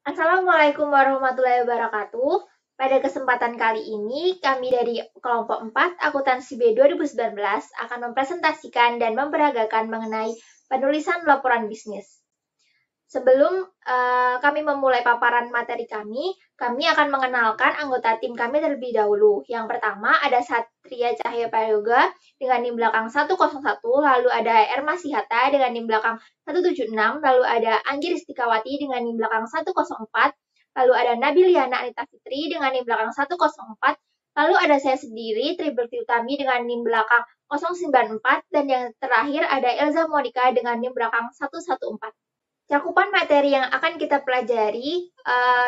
Assalamualaikum warahmatullahi wabarakatuh. Pada kesempatan kali ini, kami dari kelompok 4 Akuntansi B 2019 akan mempresentasikan dan memperagakan mengenai penulisan laporan bisnis. Sebelum kami memulai paparan materi kami akan mengenalkan anggota tim kami terlebih dahulu. Yang pertama ada Satria Cahya Prayoga dengan NIM belakang 101, lalu ada Erma Sihata dengan NIM belakang 176, lalu ada Anggir Istikawati dengan NIM belakang 104, lalu ada Nabiliana Anita Fitri dengan NIM belakang 104, lalu ada saya sendiri, Triberti Utami dengan NIM belakang 094, dan yang terakhir ada Elza Monica dengan NIM belakang 114. Cakupan materi yang akan kita pelajari,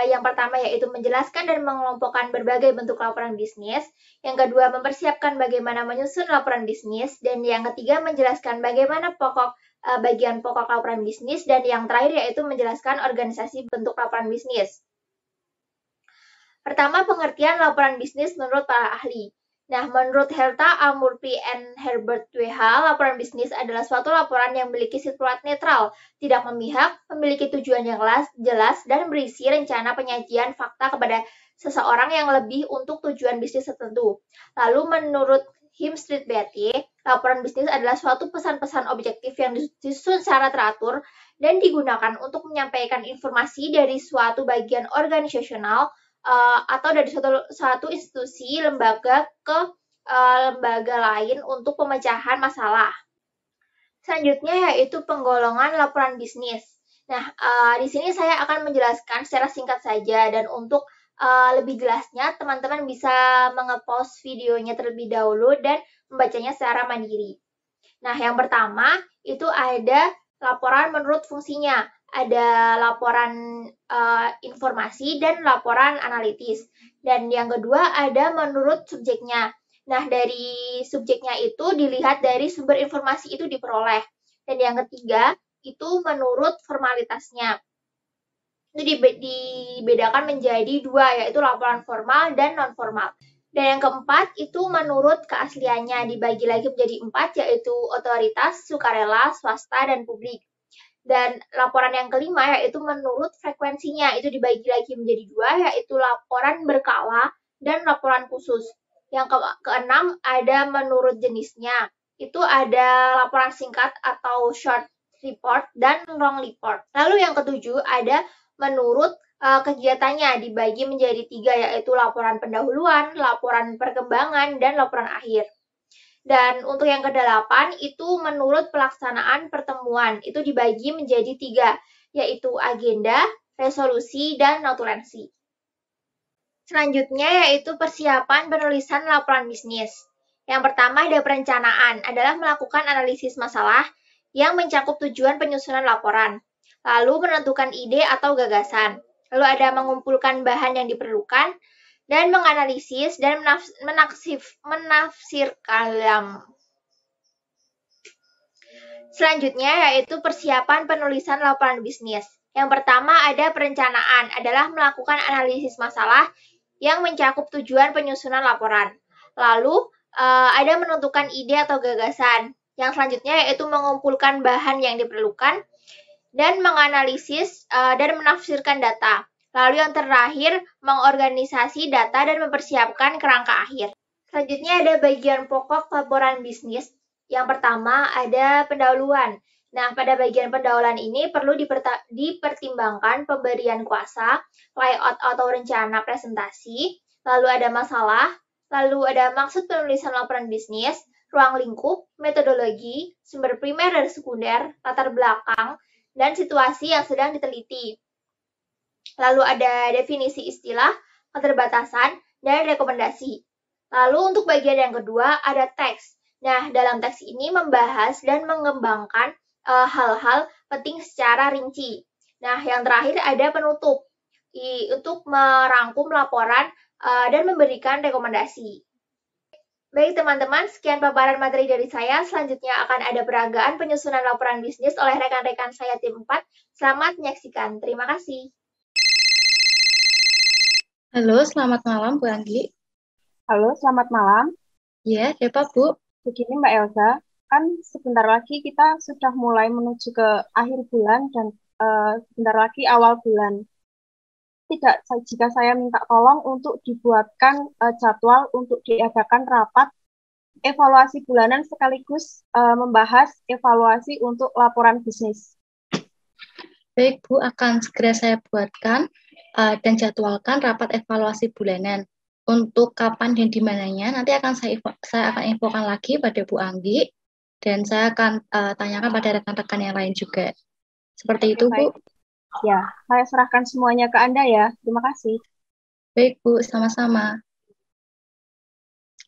yang pertama yaitu menjelaskan dan mengelompokkan berbagai bentuk laporan bisnis, yang kedua mempersiapkan bagaimana menyusun laporan bisnis, dan yang ketiga menjelaskan bagaimana bagian pokok laporan bisnis, dan yang terakhir yaitu menjelaskan organisasi bentuk laporan bisnis. Pertama, pengertian laporan bisnis menurut para ahli. Nah, menurut Herta Amurpi and Herbert WH, laporan bisnis adalah suatu laporan yang memiliki sifat netral, tidak memihak, memiliki tujuan yang jelas, dan berisi rencana penyajian fakta kepada seseorang yang lebih untuk tujuan bisnis tertentu. Lalu, menurut Him Street BT, laporan bisnis adalah suatu pesan-pesan objektif yang disusun secara teratur dan digunakan untuk menyampaikan informasi dari suatu bagian organisasional atau dari suatu institusi lembaga ke lembaga lain untuk pemecahan masalah. Selanjutnya yaitu penggolongan laporan bisnis. Nah, di sini saya akan menjelaskan secara singkat saja dan untuk lebih jelasnya teman-teman bisa mengepost videonya terlebih dahulu dan membacanya secara mandiri. Nah, yang pertama itu ada laporan menurut fungsinya, ada laporan informasi dan laporan analitis. Dan yang kedua ada menurut subjeknya. Nah, dari subjeknya itu dilihat dari sumber informasi itu diperoleh. Dan yang ketiga itu menurut formalitasnya. Itu dibedakan menjadi dua, yaitu laporan formal dan non-formal. Dan yang keempat itu menurut keasliannya dibagi lagi menjadi empat, yaitu otoritas, sukarela, swasta, dan publik. Dan laporan yang kelima yaitu menurut frekuensinya itu dibagi lagi menjadi dua, yaitu laporan berkala dan laporan khusus. Yang keenam ada menurut jenisnya, itu ada laporan singkat atau short report dan long report. Lalu yang ketujuh ada menurut kegiatannya dibagi menjadi tiga, yaitu laporan pendahuluan, laporan perkembangan, dan laporan akhir. Dan untuk yang kedelapan itu menurut pelaksanaan pertemuan, itu dibagi menjadi tiga, yaitu agenda, resolusi, dan notulensi. Selanjutnya yaitu persiapan penulisan laporan bisnis. Yang pertama ada perencanaan, adalah melakukan analisis masalah yang mencakup tujuan penyusunan laporan. Lalu menentukan ide atau gagasan. Lalu ada mengumpulkan bahan yang diperlukan, dan menganalisis dan menafsirkan. Selanjutnya yaitu persiapan penulisan laporan bisnis. Yang pertama ada perencanaan, adalah melakukan analisis masalah yang mencakup tujuan penyusunan laporan. Lalu ada menentukan ide atau gagasan. Yang selanjutnya yaitu mengumpulkan bahan yang diperlukan dan menganalisis dan menafsirkan data. Lalu yang terakhir, mengorganisasi data dan mempersiapkan kerangka akhir. Selanjutnya ada bagian pokok laporan bisnis. Yang pertama ada pendahuluan. Nah, pada bagian pendahuluan ini perlu dipertimbangkan pemberian kuasa, layout atau rencana presentasi, lalu ada masalah, lalu ada maksud penulisan laporan bisnis, ruang lingkup, metodologi, sumber primer dan sekunder, latar belakang, dan situasi yang sedang diteliti. Lalu ada definisi istilah, keterbatasan, dan rekomendasi. Lalu untuk bagian yang kedua ada teks. Nah, dalam teks ini membahas dan mengembangkan hal-hal penting secara rinci. Nah, yang terakhir ada penutup untuk merangkum laporan dan memberikan rekomendasi. Baik teman-teman, sekian paparan materi dari saya. Selanjutnya akan ada peragaan penyusunan laporan bisnis oleh rekan-rekan saya tim 4. Selamat menyaksikan. Terima kasih. Halo, selamat malam Bu Anggi. Halo, selamat malam. Ya, siapa Bu? Begini Mbak Elsa, kan sebentar lagi kita sudah mulai menuju ke akhir bulan dan sebentar lagi awal bulan. jika saya minta tolong untuk dibuatkan jadwal untuk diadakan rapat evaluasi bulanan sekaligus membahas evaluasi untuk laporan bisnis. Baik, Bu, akan segera saya buatkan dan jadwalkan rapat evaluasi bulanan. Untuk kapan dan di mananya, nanti akan saya akan infokan lagi pada Bu Anggi, dan saya akan tanyakan pada rekan-rekan yang lain juga. Seperti itu, Bu. Ya, saya serahkan semuanya ke Anda ya. Terima kasih. Baik, Bu, sama-sama.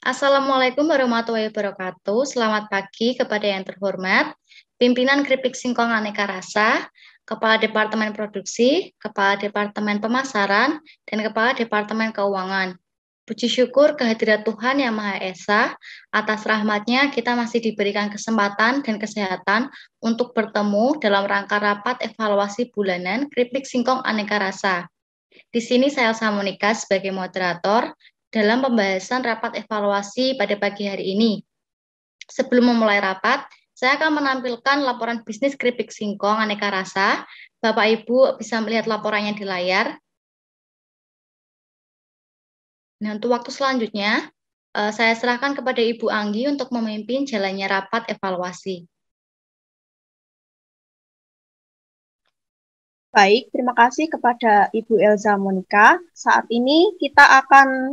Assalamualaikum warahmatullahi wabarakatuh. Selamat pagi kepada yang terhormat Pimpinan Keripik Singkong Aneka Rasa, Kepala Departemen Produksi, Kepala Departemen Pemasaran, dan Kepala Departemen Keuangan. Puji syukur kehadirat Tuhan Yang Maha Esa, atas rahmat-Nya kita masih diberikan kesempatan dan kesehatan untuk bertemu dalam rangka rapat evaluasi bulanan Keripik Singkong Aneka Rasa. Di sini saya Elsa Monika sebagai moderator dalam pembahasan rapat evaluasi pada pagi hari ini. Sebelum memulai rapat, saya akan menampilkan laporan bisnis Keripik Singkong Aneka Rasa. Bapak Ibu bisa melihat laporannya di layar. Nah, untuk waktu selanjutnya, saya serahkan kepada Ibu Anggi untuk memimpin jalannya rapat evaluasi. Baik, terima kasih kepada Ibu Elza Monika. Saat ini kita akan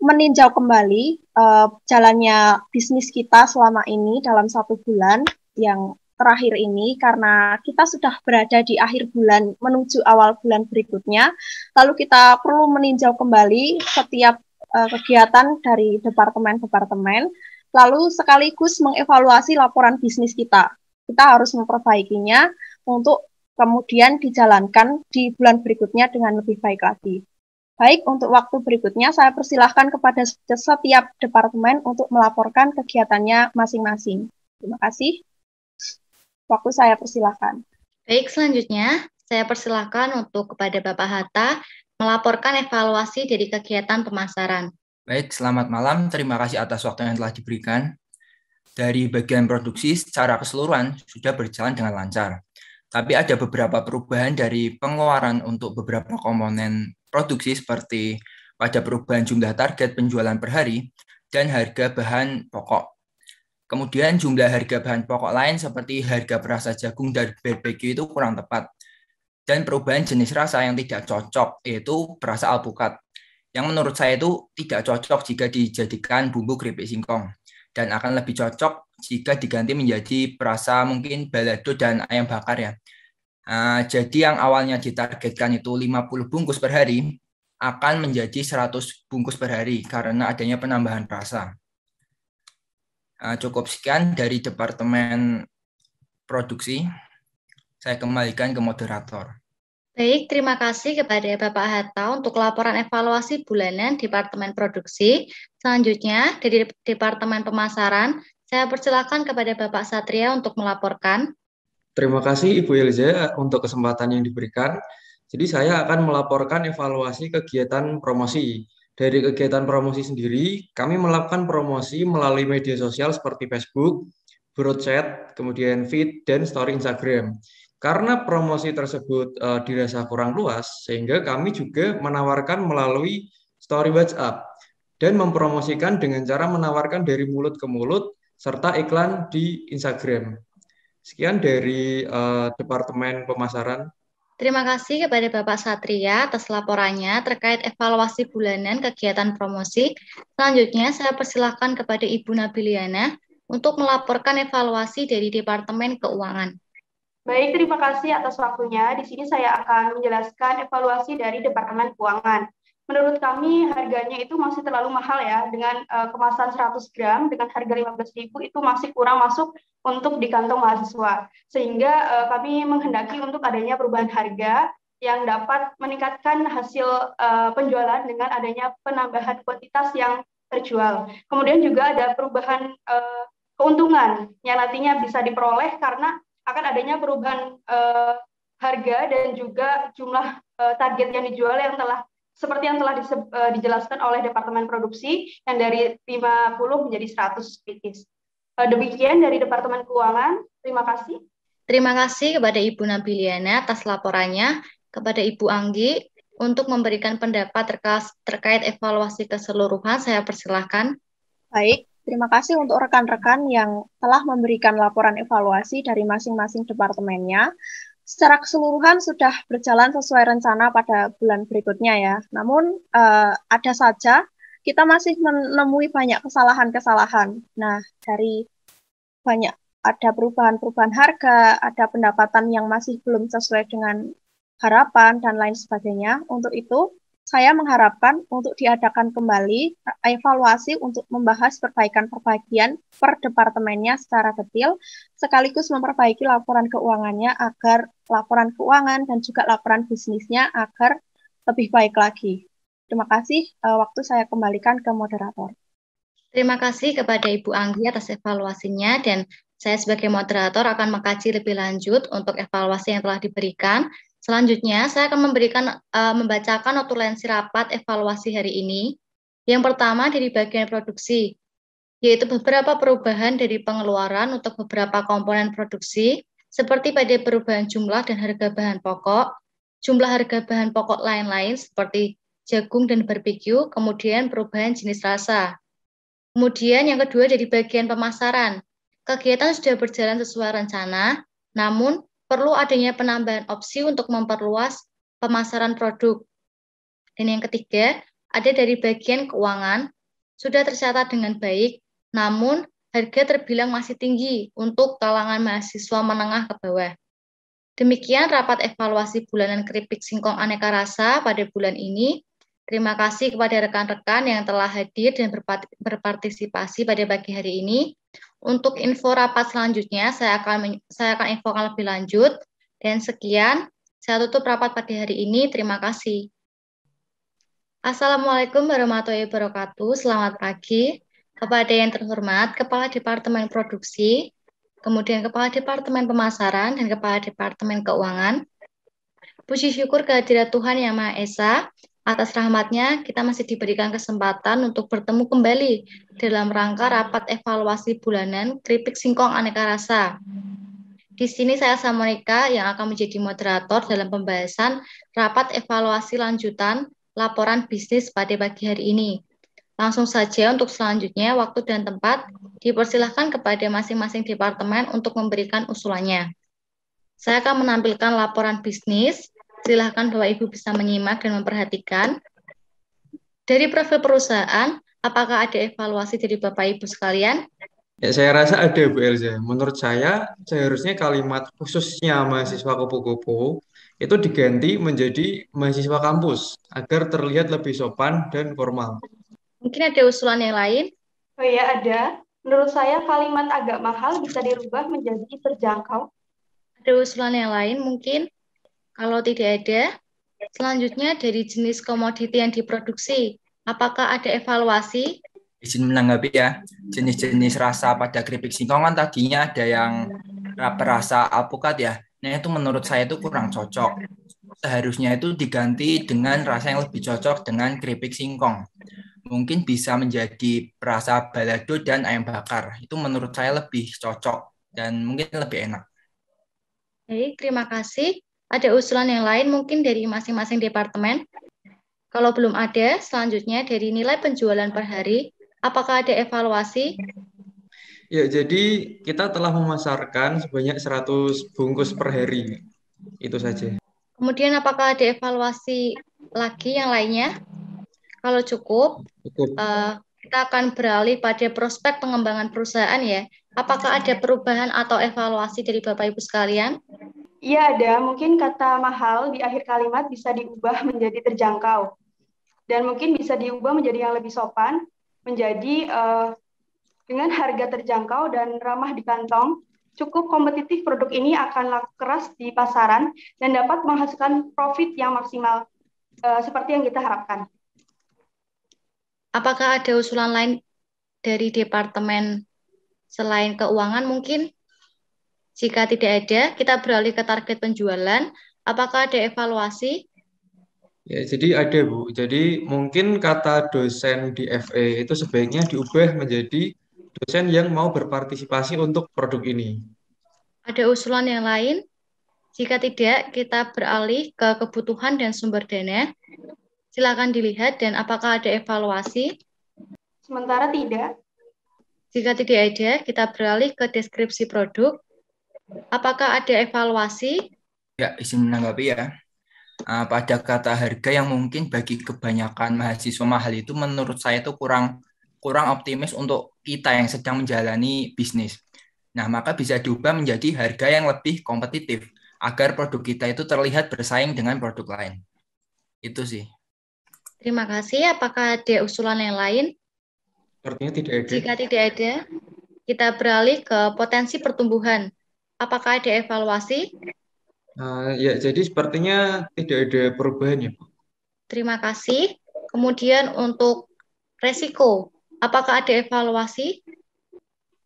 meninjau kembali jalannya bisnis kita selama ini dalam 1 bulan yang terakhir ini, karena kita sudah berada di akhir bulan menuju awal bulan berikutnya. Lalu kita perlu meninjau kembali setiap kegiatan dari departemen-departemen, lalu sekaligus mengevaluasi laporan bisnis kita. Kita harus memperbaikinya untuk kemudian dijalankan di bulan berikutnya dengan lebih baik lagi. Baik, untuk waktu berikutnya saya persilahkan kepada setiap departemen untuk melaporkan kegiatannya masing-masing. Terima kasih. Waktu saya persilahkan. Baik, selanjutnya saya persilahkan untuk kepada Bapak Hatta melaporkan evaluasi dari kegiatan pemasaran. Baik, selamat malam. Terima kasih atas waktu yang telah diberikan. Dari bagian produksi secara keseluruhan sudah berjalan dengan lancar. Tapi ada beberapa perubahan dari pengeluaran untuk beberapa komponen produksi seperti pada perubahan jumlah target penjualan per hari dan harga bahan pokok. Kemudian jumlah harga bahan pokok lain seperti harga perasa jagung dan barbeque itu kurang tepat. Dan perubahan jenis rasa yang tidak cocok yaitu perasa alpukat, yang menurut saya itu tidak cocok jika dijadikan bumbu keripik singkong dan akan lebih cocok jika diganti menjadi perasa mungkin balado dan ayam bakar ya. Jadi yang awalnya ditargetkan itu 50 bungkus per hari akan menjadi 100 bungkus per hari karena adanya penambahan rasa. Cukup sekian dari Departemen Produksi. Saya kembalikan ke moderator. Baik, terima kasih kepada Bapak Hatta untuk laporan evaluasi bulanan Departemen Produksi. Selanjutnya, dari Departemen Pemasaran, saya persilakan kepada Bapak Satria untuk melaporkan. Terima kasih Ibu Elza untuk kesempatan yang diberikan. Jadi saya akan melaporkan evaluasi kegiatan promosi. Dari kegiatan promosi sendiri, kami melakukan promosi melalui media sosial seperti Facebook, broadcast, kemudian feed, dan story Instagram. Karena promosi tersebut dirasa kurang luas, sehingga kami juga menawarkan melalui story WhatsApp dan mempromosikan dengan cara menawarkan dari mulut ke mulut serta iklan di Instagram. Sekian dari Departemen Pemasaran. Terima kasih kepada Bapak Satria atas laporannya terkait evaluasi bulanan kegiatan promosi. Selanjutnya, saya persilahkan kepada Ibu Nabiliana untuk melaporkan evaluasi dari Departemen Keuangan. Baik, terima kasih atas waktunya. Di sini saya akan menjelaskan evaluasi dari Departemen Keuangan. Menurut kami harganya itu masih terlalu mahal ya, dengan kemasan 100 gram dengan harga 15.000 itu masih kurang masuk untuk di kantong mahasiswa. Sehingga kami menghendaki untuk adanya perubahan harga yang dapat meningkatkan hasil penjualan dengan adanya penambahan kuantitas yang terjual. Kemudian juga ada perubahan keuntungan yang nantinya bisa diperoleh karena akan adanya perubahan harga dan juga jumlah target yang dijual yang telah seperti yang telah dijelaskan oleh Departemen Produksi yang dari 50 menjadi 100 pieces. Demikian dari Departemen Keuangan. Terima kasih. Terima kasih kepada Ibu Nabiliana atas laporannya. Kepada Ibu Anggi, untuk memberikan pendapat terkait evaluasi keseluruhan. Saya persilahkan. Baik, terima kasih untuk rekan-rekan yang telah memberikan laporan evaluasi dari masing-masing departemennya. Secara keseluruhan sudah berjalan sesuai rencana pada bulan berikutnya ya. Namun ada saja kita masih menemui banyak kesalahan-kesalahan. Nah, dari banyak ada perubahan-perubahan harga, ada pendapatan yang masih belum sesuai dengan harapan, dan lain sebagainya. Untuk itu, saya mengharapkan untuk diadakan kembali evaluasi untuk membahas perbaikan-perbaikan per departemennya secara detail, sekaligus memperbaiki laporan keuangannya agar laporan keuangan dan juga laporan bisnisnya agar lebih baik lagi. Terima kasih, waktu saya kembalikan ke moderator. Terima kasih kepada Ibu Anggi atas evaluasinya, dan saya sebagai moderator akan mengkaji lebih lanjut untuk evaluasi yang telah diberikan. Selanjutnya, saya akan membacakan notulensi rapat evaluasi hari ini. Yang pertama dari bagian produksi, yaitu beberapa perubahan dari pengeluaran untuk beberapa komponen produksi, seperti pada perubahan jumlah dan harga bahan pokok, jumlah harga bahan pokok lain-lain seperti jagung dan barbeque, kemudian perubahan jenis rasa. Kemudian yang kedua dari bagian pemasaran. Kegiatan sudah berjalan sesuai rencana, namun perlu adanya penambahan opsi untuk memperluas pemasaran produk. Dan yang ketiga, ada dari bagian keuangan, sudah tercatat dengan baik, namun harga terbilang masih tinggi untuk kalangan mahasiswa menengah ke bawah. Demikian rapat evaluasi bulanan keripik singkong aneka rasa pada bulan ini. Terima kasih kepada rekan-rekan yang telah hadir dan berpartisipasi pada pagi hari ini. Untuk info rapat selanjutnya, saya akan infokan lebih lanjut. Dan sekian, saya tutup rapat pagi hari ini. Terima kasih. Assalamualaikum warahmatullahi wabarakatuh. Selamat pagi. Kepada yang terhormat, Kepala Departemen Produksi, kemudian Kepala Departemen Pemasaran, dan Kepala Departemen Keuangan. Puji syukur kehadirat Tuhan Yang Maha Esa. Atas rahmatnya, kita masih diberikan kesempatan untuk bertemu kembali dalam rangka rapat evaluasi bulanan keripik singkong aneka rasa. Di sini saya Samonika yang akan menjadi moderator dalam pembahasan rapat evaluasi lanjutan laporan bisnis pada pagi hari ini. Langsung saja untuk selanjutnya, waktu dan tempat dipersilahkan kepada masing-masing departemen untuk memberikan usulannya. Saya akan menampilkan laporan bisnis. Silahkan Bapak Ibu bisa menyimak dan memperhatikan. Dari profil perusahaan, apakah ada evaluasi dari Bapak Ibu sekalian? Ya, saya rasa ada, Bu Elza. Menurut saya, seharusnya kalimat khususnya mahasiswa kupu-kupu itu diganti menjadi mahasiswa kampus agar terlihat lebih sopan dan formal. Mungkin ada usulan yang lain? Oh iya, ada. Menurut saya kalimat agak mahal bisa dirubah menjadi terjangkau. Ada usulan yang lain mungkin? Kalau tidak ada, selanjutnya dari jenis komoditi yang diproduksi, apakah ada evaluasi? Izin menanggapi ya, jenis-jenis rasa pada keripik singkong kan tadinya ada yang rasa alpukat ya. Nah itu menurut saya itu kurang cocok. Seharusnya itu diganti dengan rasa yang lebih cocok dengan keripik singkong. Mungkin bisa menjadi rasa balado dan ayam bakar. Itu menurut saya lebih cocok dan mungkin lebih enak. Baik, terima kasih. Ada usulan yang lain mungkin dari masing-masing departemen? Kalau belum ada, selanjutnya dari nilai penjualan per hari, apakah ada evaluasi? Ya, jadi kita telah memasarkan sebanyak 100 bungkus per hari. Itu saja. Kemudian apakah ada evaluasi lagi yang lainnya? Kalau cukup, kita akan beralih pada prospek pengembangan perusahaan ya. Apakah ada perubahan atau evaluasi dari Bapak Ibu sekalian? Iya ada, mungkin kata mahal di akhir kalimat bisa diubah menjadi terjangkau. Dan mungkin bisa diubah menjadi yang lebih sopan, menjadi dengan harga terjangkau dan ramah di kantong, cukup kompetitif produk ini akan laku keras di pasaran dan dapat menghasilkan profit yang maksimal seperti yang kita harapkan. Apakah ada usulan lain dari departemen selain keuangan mungkin? Jika tidak ada, kita beralih ke target penjualan. Apakah ada evaluasi? Ya, jadi ada, Bu. Jadi mungkin kata dosen di FE itu sebaiknya diubah menjadi dosen yang mau berpartisipasi untuk produk ini. Ada usulan yang lain? Jika tidak, kita beralih ke kebutuhan dan sumber dana. Silakan dilihat dan apakah ada evaluasi. Sementara tidak. Jika tidak ada, kita beralih ke deskripsi produk. Apakah ada evaluasi? Ya, izin menanggapi ya. Pada kata harga yang mungkin bagi kebanyakan mahasiswa mahal itu menurut saya itu kurang optimis untuk kita yang sedang menjalani bisnis. Nah, maka bisa diubah menjadi harga yang lebih kompetitif agar produk kita itu terlihat bersaing dengan produk lain. Itu sih. Terima kasih. Apakah ada usulan yang lain? Sepertinya tidak ada. Jika tidak ada, kita beralih ke potensi pertumbuhan. Apakah ada evaluasi? Ya, jadi sepertinya tidak ada perubahan ya, Bu. Terima kasih. Kemudian untuk resiko, apakah ada evaluasi?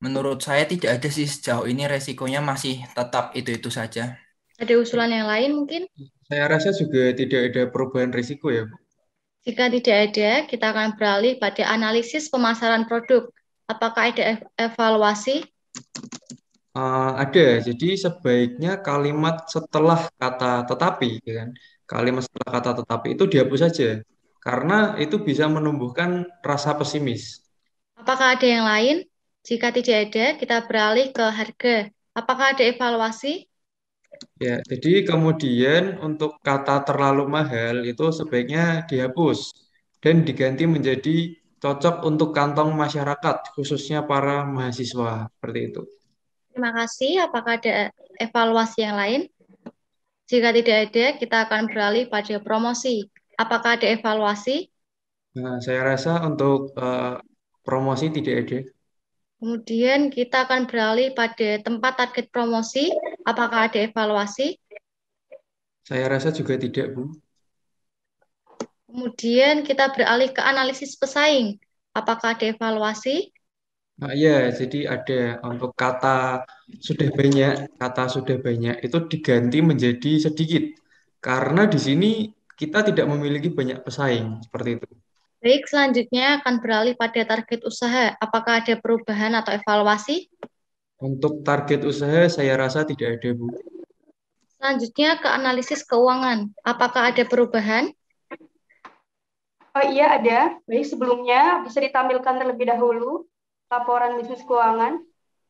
Menurut saya tidak ada sih sejauh ini, resikonya masih tetap itu-itu saja. Ada usulan yang lain mungkin? Saya rasa juga tidak ada perubahan risiko ya, Bu. Jika tidak ada, kita akan beralih pada analisis pemasaran produk. Apakah ada evaluasi? Ada, jadi sebaiknya kalimat setelah kata tetapi, ya kan? Kalimat setelah kata tetapi itu dihapus saja, karena itu bisa menumbuhkan rasa pesimis. Apakah ada yang lain? Jika tidak ada, kita beralih ke harga. Apakah ada evaluasi? Ya, jadi kemudian untuk kata terlalu mahal itu sebaiknya dihapus dan diganti menjadi cocok untuk kantong masyarakat, khususnya para mahasiswa, seperti itu. Terima kasih. Apakah ada evaluasi yang lain? Jika tidak ada, kita akan beralih pada promosi. Apakah ada evaluasi? Nah, saya rasa untuk promosi tidak ada. Kemudian kita akan beralih pada tempat target promosi. Apakah ada evaluasi? Saya rasa juga tidak, Bu. Kemudian kita beralih ke analisis pesaing. Apakah ada evaluasi? Nah, ya, jadi ada untuk kata sudah banyak itu diganti menjadi sedikit. Karena di sini kita tidak memiliki banyak pesaing, seperti itu. Baik, selanjutnya akan beralih pada target usaha. Apakah ada perubahan atau evaluasi? Untuk target usaha saya rasa tidak ada, Bu. Selanjutnya ke analisis keuangan. Apakah ada perubahan? Oh iya ada. Baik, sebelumnya bisa ditampilkan terlebih dahulu laporan bisnis keuangan,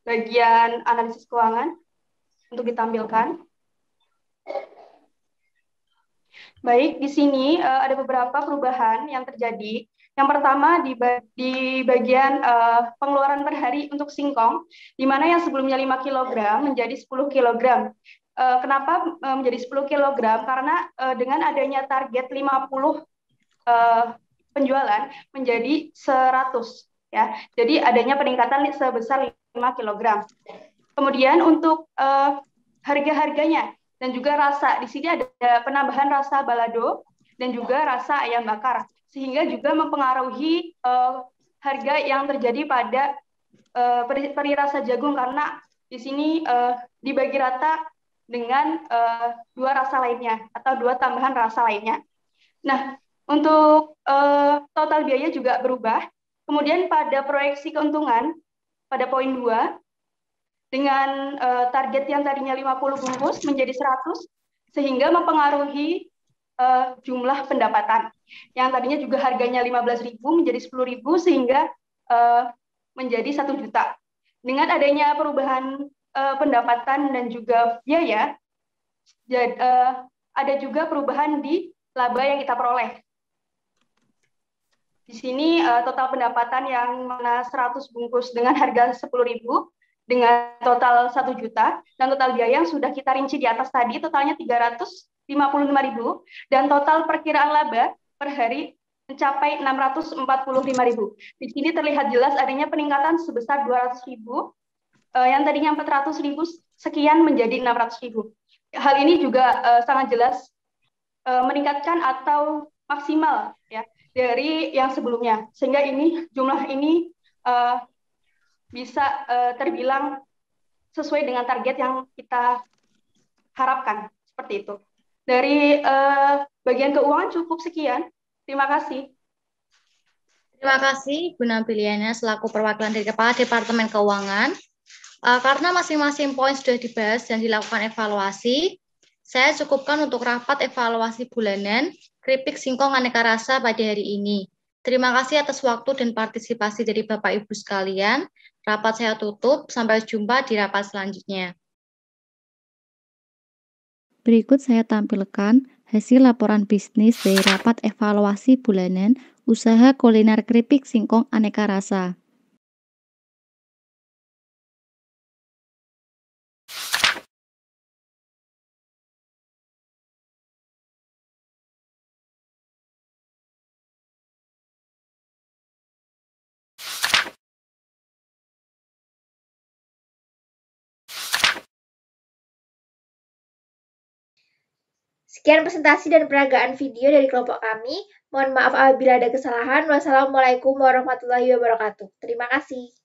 bagian analisis keuangan untuk ditampilkan. Baik, di sini ada beberapa perubahan yang terjadi. Yang pertama di bagian pengeluaran per hari untuk singkong, di mana yang sebelumnya 5 kg menjadi 10 kg. Kenapa menjadi 10 kg? Karena dengan adanya target 50 penjualan menjadi 100 ya. Jadi adanya peningkatan sebesar 5 kg. Kemudian untuk harga-harganya dan juga rasa, di sini ada penambahan rasa balado dan juga rasa ayam bakar, sehingga juga mempengaruhi harga yang terjadi pada peri rasa jagung, karena di sini dibagi rata dengan dua rasa lainnya atau dua tambahan rasa lainnya. Nah, untuk total biaya juga berubah. Kemudian pada proyeksi keuntungan pada poin 2, dengan target yang tadinya 50 bungkus menjadi 100, sehingga mempengaruhi jumlah pendapatan. Yang tadinya juga harganya 15.000 menjadi 10.000, sehingga menjadi 1 juta. Dengan adanya perubahan pendapatan dan juga biaya, ada juga perubahan di laba yang kita peroleh. Di sini total pendapatan yang mana 100 bungkus dengan harga 10.000 dengan total 1 juta, dan total biaya yang sudah kita rinci di atas tadi totalnya 355.000, dan total perkiraan laba per hari mencapai 645.000. Di sini terlihat jelas adanya peningkatan sebesar 200.000, yang tadinya 400.000 sekian menjadi 600.000. Hal ini juga sangat jelas meningkatkan atau maksimal ya dari yang sebelumnya, sehingga ini jumlah ini bisa terbilang sesuai dengan target yang kita harapkan, seperti itu. Dari bagian keuangan cukup sekian. Terima kasih. Terima kasih Bu Nabiliana selaku perwakilan dari Kepala Departemen Keuangan. Karena masing-masing poin sudah dibahas dan dilakukan evaluasi, saya cukupkan untuk rapat evaluasi bulanan keripik singkong aneka rasa pada hari ini. Terima kasih atas waktu dan partisipasi dari Bapak Ibu sekalian. Rapat saya tutup, sampai jumpa di rapat selanjutnya. Berikut saya tampilkan hasil laporan bisnis dari rapat evaluasi bulanan usaha kuliner keripik singkong aneka rasa. Sekian presentasi dan peragaan video dari kelompok kami. Mohon maaf apabila ada kesalahan. Wassalamualaikum warahmatullahi wabarakatuh. Terima kasih.